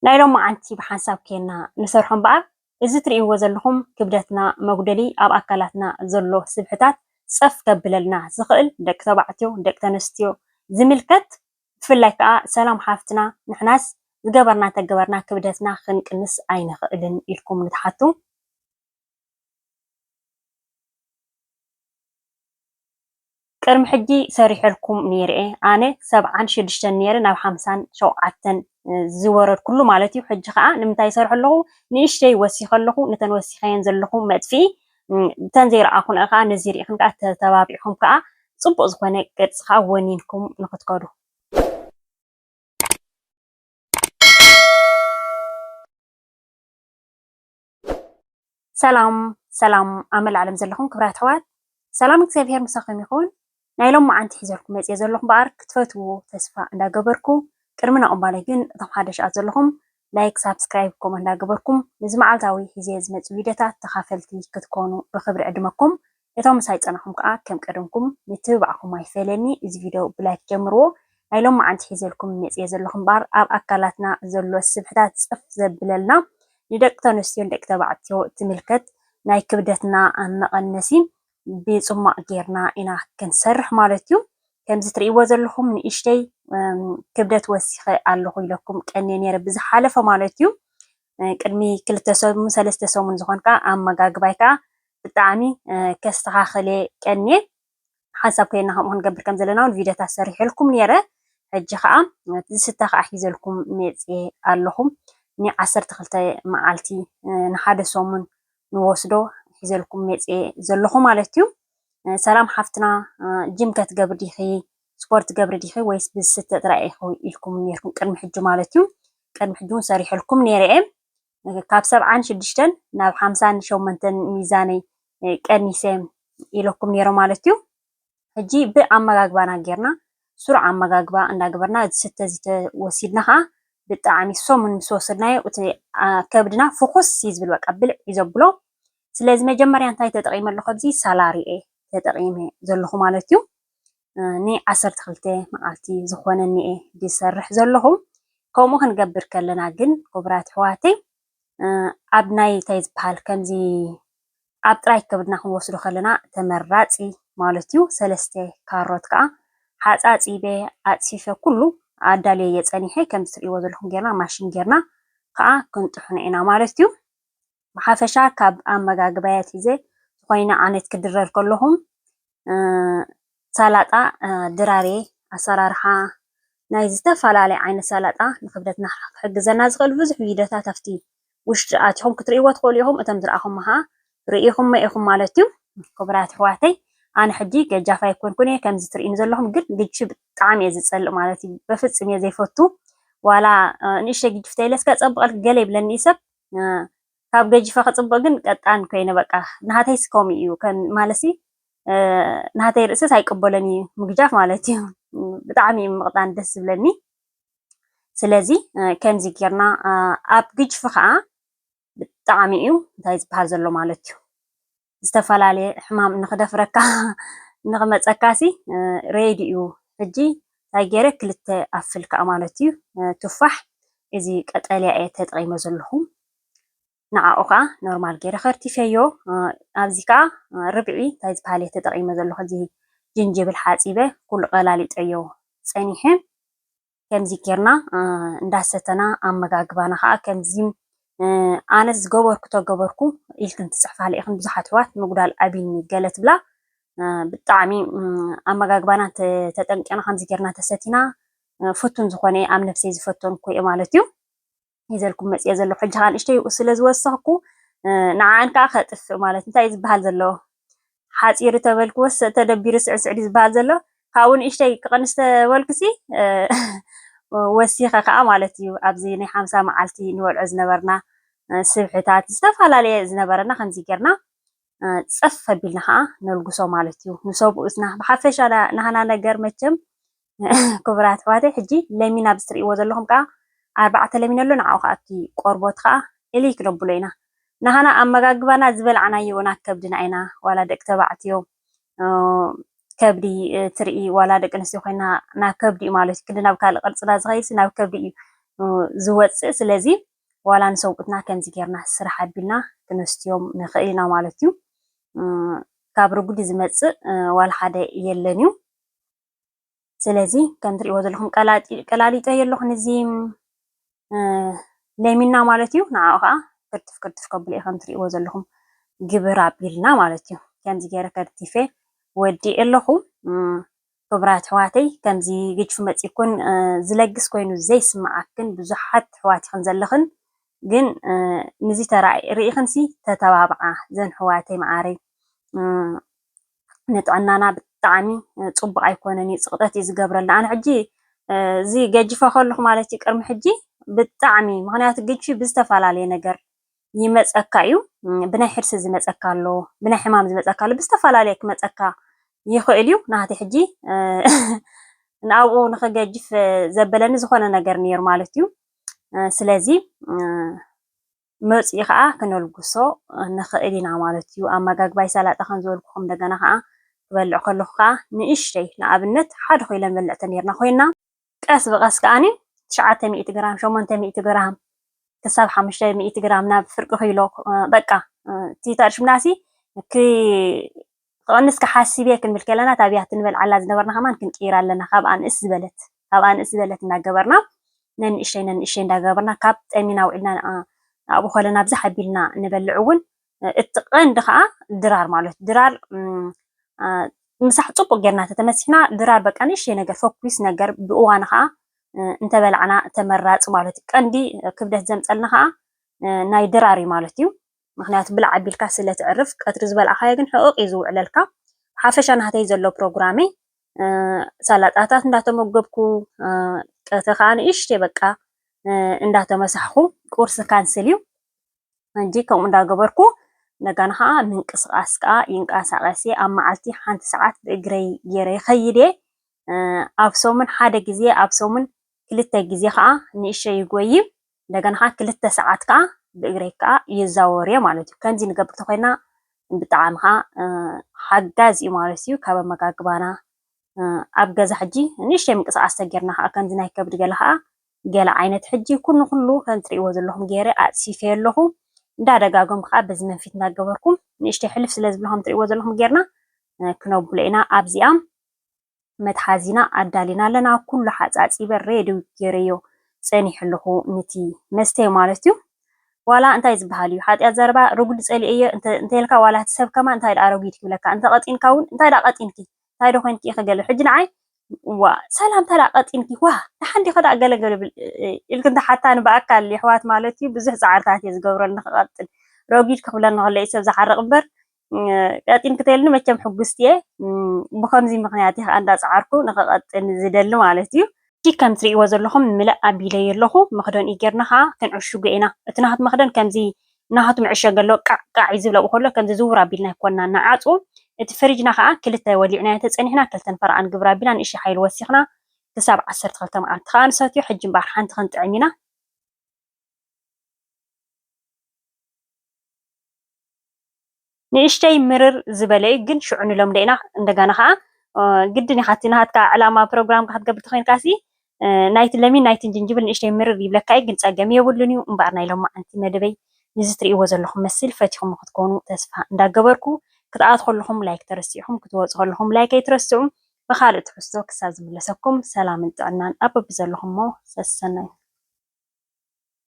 ናይሎም ማዓንቲ ብሓንሳብ ኬና ንሰርሖም በኣር እዚ ትርእይዎ ዘለኹም ክብደትና መጉደሊ ኣብ ኣካላትና ዘሎ ስብሕታት ፀፍ ከብለልና ዝኽእል ደቂ ተባዕትዮ ደቂ ተንስትዮ ዝምልከት ብፍላይ ከዓ ሰላም ሓፍትና ንሕናስ ዝገበርና ተገበርና ክብደትና ክንቅንስ ኣይንኽእልን ኢልኩም ንትሓቱ ቅድሚ ሕጂ ሰሪሐልኩም ነይረ ኣነ 76 ነይረ ናብ 57 ዝወረድኩሉ ማለት እዩ ሕጂ ከዓ ንምንታይ ይሰርሑ ኣለኹ ንእሽተይ ወሲኸ ኣለኹ ነተን ወሲኸየን ዘለኹ መጥፊኢ ብተን ዘይረኣኹን ከዓ ነዚ ሪኢኹም ከዓ ተባቢዕኹም ከዓ ፅቡቅ ዝኾነ ቅርፂ ከዓ ወኒንኩም ንክትከዱ ሰላም ሰላም ኣመል ዓለም ዘለኹም ክብራት ኣሕዋት ሰላም እግዚኣብሔር ምሳኹም ይኹን ናይሎም ማዓንቲ ሒዘልኩም መፅየ ዘለኹም በኣር ክትፈትዎ ተስፋ እንዳገበርኩ ቅድሚ ናኦም ግን እቶም ሓደሽኣት ዘለኹም ላይክ ሳብስክራይብ ኮመንት እንዳገበርኩም ነዚ መዓልታዊ ሒዘ ዝመፁ ቪድዮታት ተኻፈልቲ ክትኮኑ ብክብሪ ዕድመኩም እቶም ምሳይ ፀናኹም ከዓ ከም ቀደምኩም ምትብባዕኩም ኣይፈለኒ እዚ ቪድዮ ብላይክ ጀምርዎ ናይሎም ማዓንቲ ሒዘልኩም መፅየ ዘለኹም በኣር ኣብ ኣካላትና ዘሎ ስብሕታት ፀፍ ዘብለልና ንደቂ ተንስትዮን ደቂ ተባዕትዮ ትምልከት ናይ ክብደትና መቐነሲ ብፅሟቅ ጌርና ኢና ክንሰርሕ ማለት እዩ ከምዚ ትርእይዎ ዘለኹም ንእሽተይ ክብደት ወሲኸ ኣለኹ ኢለኩም ቀኒ ነይረ ብዝሓለፈ ማለት እዩ ቅድሚ 2 ሰሙን 3 ሰሙን ዝኾንካ ኣመጋግባይ ከዓ ብጣዕሚ ከስተኻኸለ ቀኒ ሓሳብ ኮይና ከምኡ ክንገብር ከም ዘለና እውን ቪድዮታት ሰሪሐልኩም ነይረ ሕጂ ከዓ ዝስተ ከዓ ሒዘልኩም መፅየ ኣለኹም ን12 መዓልቲ ንሓደ ሰሙን ንወስዶ ሒዘልኩም መፅየ ዘለኹ ማለት እዩ ሰላም ሓፍትና ጅም ከትገብር ዲኺ ስፖርት ገብሪ ዲኺ ወይስ ብዝስተ ጥራይ ኢኹ ኢልኩም ነርኩም ቅድሚ ሕጂ ማለት እዩ ቅድሚ ሕጂ እውን ሰሪሐልኩም ነይረ ካብ 76 ናብ 58 ሚዛነይ ቀኒሰ ኢለኩም ነይረ ማለት እዩ ሕጂ ብኣመጋግባና ጌርና ስሩዕ ኣመጋግባ እንዳገበርና ዝስተ ዝተወሲድና ከዓ ብጣዕሚ ሰሙን ምስ ወሰድናዮ እቲ ከብድና ፍኹስ ይዝብል በቃ ብልዕ እዩ ዘብሎ ስለዚ መጀመርያ እንታይ ተጠቂመ ኣለኹ ኣብዚ ሳላሪ ተጠቂመ ዘለኹ ማለት እዩ ን12 መዓልቲ ዝኾነኒ ዝሰርሕ ዘለኹ ከምኡ ክንገብር ከለና ግን ክቡራት ኣሕዋተይ ኣብ ናይ እንታይ ዝበሃል ከምዚ ኣብ ጥራይ ከብድና ክንወስዶ ከለና ተመራፂ ማለት እዩ 3 ካሮት ከዓ ሓፃፂበ ኣፅፊፈ ኩሉ ኣዳልየ የፀኒሐ ከም ትርእይዎ ዘለኹም ጌርና ማሽን ጌርና ከዓ ክንጥሕኖ ኢና ማለት እዩ ብሓፈሻ ካብ ኣመጋግባያት ሒዘ ኮይና ዓነት ክድረር ከለኹም ሰላጣ ድራሬ ኣሰራርሓ ናይ ዝተፈላለየ ዓይነት ሰላጣ ንክብደትና ክሕግዘና ዝኽእል ብዙሕ ቪድዮታት ኣብቲ ውሽጢ ኣትኹም ክትርእይዎ ትኽእሉ ኢኹም እቶም ዝረኣኹም ከዓ ርኢኹም ኢኹም ማለት እዩ ክቡራት ኣሕዋተይ ኣነ ሕጂ ገጃፍ ኣይኮንኩን እየ ከምዚ ትርእይኒ ዘለኹም ግን ግጅ ብጣዕሚ እየ ዝፀልእ ማለት እዩ በፍፅም እየ ዘይፈቱ ዋላ ንእሽተይ ግጅፍ ተይለስካ ፀብቐልክ ገለ ይብለኒ ሰብ ካብ ገጅፈ ክፅብቕ ግን ቀጣን ኮይነ በቃ ናሃተይስ ከምኡ እዩ ማለሲ ናሃተይ ርእስስ ኣይቅበሎን እዩ ምግጃፍ ማለት እዩ ብጣዕሚ ምቕጣን ደስ ዝብለኒ ስለዚ ከምዚ ጌርና ኣብ ግጅፊ ከዓ ብጣዕሚ እዩ እንታይ ዝበሃል ዘሎ ማለት እዩ ዝተፈላለየ ሕማም ንክደፍረካ ንክመፀካሲ ሬዲ እዩ ሕጂ እንታይ ገይረ 2 ኣፍል ከዓ ማለት እዩ ቱፋሕ እዚ ቀጠልያ እየ ተጠቂመ ዘለኹ ንዓኡ ከዓ ኖርማል ገይረ ከርቲፈዮ ኣብዚ ከዓ ርብዒ እንታይ ዝበሃል እየ ተጠቂመ ዘለኹ እዚ ጅንጅብል ሓፂበ ኩሉ ቀላሊጠዮ ፀኒሐ ከምዚ ጌርና እንዳሰተና ኣመጋግባና ከዓ ከምዚ ኣነስ ዝገበርኩ ተገበርኩ ኢልክን ትፅሕፋለ ኢኽን ብዙሓት ኣሕዋት ምጉዳል ዓብይኒ ገለ ትብላ ብጣዕሚ ኣመጋግባና ተጠንቂና ከምዚ ጌርና ተሰቲና ፍቱን ዝኾነ ኣብ ነፍሰይ ዝፈተንኩ እየ ማለት እዩ ሒዘልኩም መፅየ ዘለኹ ሕጂ ከዓ ንእሽተይ ስለ ዝወሰኽኩ ንዓን ከዓ ከጥፍእ ማለት እንታይ ዝበሃል ዘሎ ሓፂር ተበልክ ወሰ ተደቢሩ ስዕስዕዲ ዝበሃል ዘሎ ካብኡ ንእሽተይ ክቐንስ ተበልክሲ ወሲኸ ከዓ ማለት እዩ ኣብዚ ናይ 50 መዓልቲ ንበልዖ ዝነበርና ስብሕታት ዝተፈላለየ ዝነበረና ከምዚ ጌርና ፀፍ ኣቢልና ከዓ ነልግሶ ማለት እዩ ንሰብኡስና ብሓፈሻ ናህና ነገር መቸም ክቡራት ኣሕዋተይ ሕጂ ለሚን ኣብዚ ትርእይዎ ዘለኹም ከዓ 4 ለሚን ኣሎ ንዓኡ ከዓ እቲ ቆርቦት ከዓ እልይ ክነብሎ ኢና ናህና ኣመጋግባና ዝበልዓናዮ ናብ ከብድና ኢና ዋላ ደቂ ተባዕትዮ ከብዲ ትርኢ ዋላ ደቂ ኣንስትዮ ኮይና ናብ ከብዲ እዩ ማለት እዩ ክንዲ ናብ ካልእ ቅርፅና ዝኸይድሲ ናብ ከብዲ እዩ ዝወፅእ ስለዚ ዋላ ንሰውቅትና ከምዚ ጌርና ስራሕ ኣቢልና ክንስትዮም ንኽእል ኢና ማለት እዩ ካብ ርጉድ ዝመፅእ ዋላ ሓደ የለን እዩ ስለዚ ከም ትሪእዎ ዘለኹም ቀላሊጠ የለኹ ነዚ ለሚና ማለት እዩ ንዓኡ ከዓ ክርትፍ ክርትፍ ከብሎ ከም ትሪእዎ ዘለኹም ግብር ኣቢልና ማለት እዩ ከምዚ ገይረ ከርቲፈ ወዲእ ኣለኹ ክቡራት ኣሕዋተይ ከምዚ ግጅፊ መፂኩን ዝለግስ ኮይኑ ዘይስማዓክን ብዙሓት ኣሕዋት ይኹን ዘለኽን ግን ንዚ ርኢኽንሲ ተተባብዓ ዘን ኣሕዋተይ ማዓረይ ንጥዕናና ብጣዕሚ ፅቡቅ ኣይኮነን እዩ ፅቕጠት እዩ ዝገብረልና ኣነ ሕጂ እዚ ገጅፈ ከለኹ ማለት እዩ ቅድሚ ሕጂ ብጣዕሚ ምክንያቱ ግጅፊ ብዝተፈላለየ ነገር ይመፀካ እዩ ብናይ ሕርሲ ዝመፀካ ኣሎ ብናይ ሕማም ዝመፀካ ኣሎ ብዝተፈላለየ ክመፀካ ይኽእል እዩ ናተይ ሕጂ ንኣብኡ ንክገጅፍ ዘበለኒ ዝኾነ ነገር ነይሩ ማለት እዩ ስለዚ መፅኡ ከዓ ክነልግሶ ንኽእል ኢና ማለት እዩ ኣመጋግባይ ሰላጣ ከም ዝበልኩኹም እንደገና ከዓ ክበልዕ ከለኹ ከዓ ንእሽተይ ንኣብነት ሓደ ኮይለን በልዕተ ነርና ኮይና ቀስ ብቀስ ከዓኒ 900 ግራም 800 ግራም ክሳብ 500 ግራም ናብ ፍርቂ ኪሎ በቃ እቲ ተርሽምናሲ ክቕንስ ክሓስብ እየ ክንብል ከለና ታብያ ትንበልዓላ ዝነበርና ከማን ክንቅይራ ኣለና ካብ ኣንእስ ዝበለት እናገበርና ነንእሽተይ እንዳገበርና ካብ ጠሚና ውዒልና ኣብኡ ከለና ብዛሕ ኣቢልና ንበልዕ እውን እቲ ቀንዲ ከዓ ድራር ማለት ድራር ምሳሕ ፅቡቅ ጌርና ተተመሲሕና ድራር በቃ ንእሽተይ ነገር ፎኩስ ነገር ብእዋኑ ከዓ እንተበልዓና ተመራፂ ማለት እዩ ቀንዲ ክብደት ዘምፀልና ከዓ ናይ ድራር እዩ ማለት እዩ ምክንያቱ ብላዕ ኣቢልካ ስለትዕርፍ ቀትሪ ዝበልዓካዮ ግን ሕቑቕ እዩ ዝውዕለልካ ሓፈሻ ናተይ ዘሎ ፕሮግራመይ ሰላጣታት እንዳተመገብኩ ቀትሪ ከዓ ንእሽተይ በቃ እንዳተመሳሕኩ ቁርሲ ካንስል እዩ እንጂ ከምኡ እንዳገበርኩ እንደገና ከዓ ምንቅስቃስ ከዓ ይንቀሳቀስ እየ ኣብ መዓልቲ ሓንቲ ሰዓት ብእግረይ ገይረ ይኸይድ እየ ኣብ ሰሙን ሓደ ግዜ ኣብ ሰሙን 2 ግዜ ከዓ ንእሽተይ ይጎይብ እንደገና ከዓ 2 ሰዓት ከዓ ብእግረይ ከዓ ይዛወር እየ ማለት እዩ ከምዚ ንገብር ተኮይና ብጣዕሚ ከዓ ሓጋዝ እዩ ማለት እዩ ካብ ኣመጋግባና ኣብ ገዛ ሕጂ ንእሽተይ ምንቅስቃስ ተጌርና ከዓ ከምዚ ናይ ከብዲ ገለ ከዓ ገለ ዓይነት ሕጂ ኩሉ ከም ትሪእዎ ዘለኹም ገይረ ኣፅፊፈ ኣለኹ እንዳደጋጎም ከዓ በዚ መንፊት እንዳገበርኩም ንእሽተይ ሕልፍ ስለ ዝብሎ ከም ትሪእዎ ዘለኹም ጌርና ክነብሎ ኢና ኣብዚኣ መትሓዚና ኣዳሊና ኣለና ኩሉ ሓፃፂበ ሬዲ ገይረዮ ፀኒሕ ኣለኹ ነቲ መስተይ ማለት እዩ ዋላ እንታይ ዝበሃል እዩ ሓጢኣት ዘረባ ርጉድ ፀሊአ እየ እንተይልካ ዋላ ሰብ ከማ እንታይ ዳ ረጉድ ይብለካ እንተቀጢንካ እውን እንታይ ዳ ቀጢንኪ እንታይ ዳ ኮንኪ ክገለ ሕጂ ንዓይ ዋ ሰላም እንታይ ዳ ቀጢንኪ ዋ ንሓንዲ ከዳ ገለገለ ኢልክ እንተ ሓታ ንበኣካል ኣሕዋት ማለት እዩ ብዙሕ ፃዕርታት እየ ዝገብረሉ ንክቐጥል ረጉድ ክብለኒ ከሎ እዩ ሰብ ዝሓርቕ እምበር ቀጢንክ ተይልኒ መቸም ሕጉስቲ እየ ብከምዚ ምክንያት ከዓ እንዳፃዓርኩ ንክቐጥል ዝደሊ ማለት እዩ ከም ትሪእዎ ዘለኹም ምልእ ኣቢለይ ኣለኹ መክደን ጌርና ከዓ ክንዕሽጎ ኢና እቲ ናሃት መክደን ከምዚ ናሃቱ ምዕሸግ ኣሎ ቃዕ ዝብለቁ ከሎ ከምዚ ዝውር ኣቢልና ይኮና ናዓፁ እቲ ፍሪጅና ከዓ 2 ወሊዕና ተፀኒሕና 2 ፈርቃን ግብር ኣቢልና ንእሽተይ ሓይሊ ወሲኽና ክሳብ 12 መዓልቲ ከዓ ንሰትዮ ሕጂ እምበር ሓንቲ ክንጥዕም ኢና ንእሽተይ ምርር ዝበለ ግን ሽዑ ንለምደ ኢና እንደገና ከዓ ግድን ኢኻ እቲ ናሃትካ ዕላማ ፕሮግራም ክትገብር ተኮይንካሲ ናይቲ ለሚን ናይቲ ጅንጅብል ንእሽተይ ምርር ይብለካ ግን ፀገም የብሉን እዩ እምበር ናይ ሎማዓንቲ መደበይ ንዚ ትሪእዎ ዘለኹም መስል ፈቲኹም ክትኮኑ ተስፋ እንዳገበርኩ ክትኣቱ ከለኹም ላይክ ተረሲዕኹም ክትወፁ ከለኹም ላይክ ኣይትረስዑ ብካልእ ትሕዝቶ ክሳብ ዝምለሰኩም ሰላምን ጥዕናን ኣብ በቢ ዘለኹም ሞ ሰሰናይ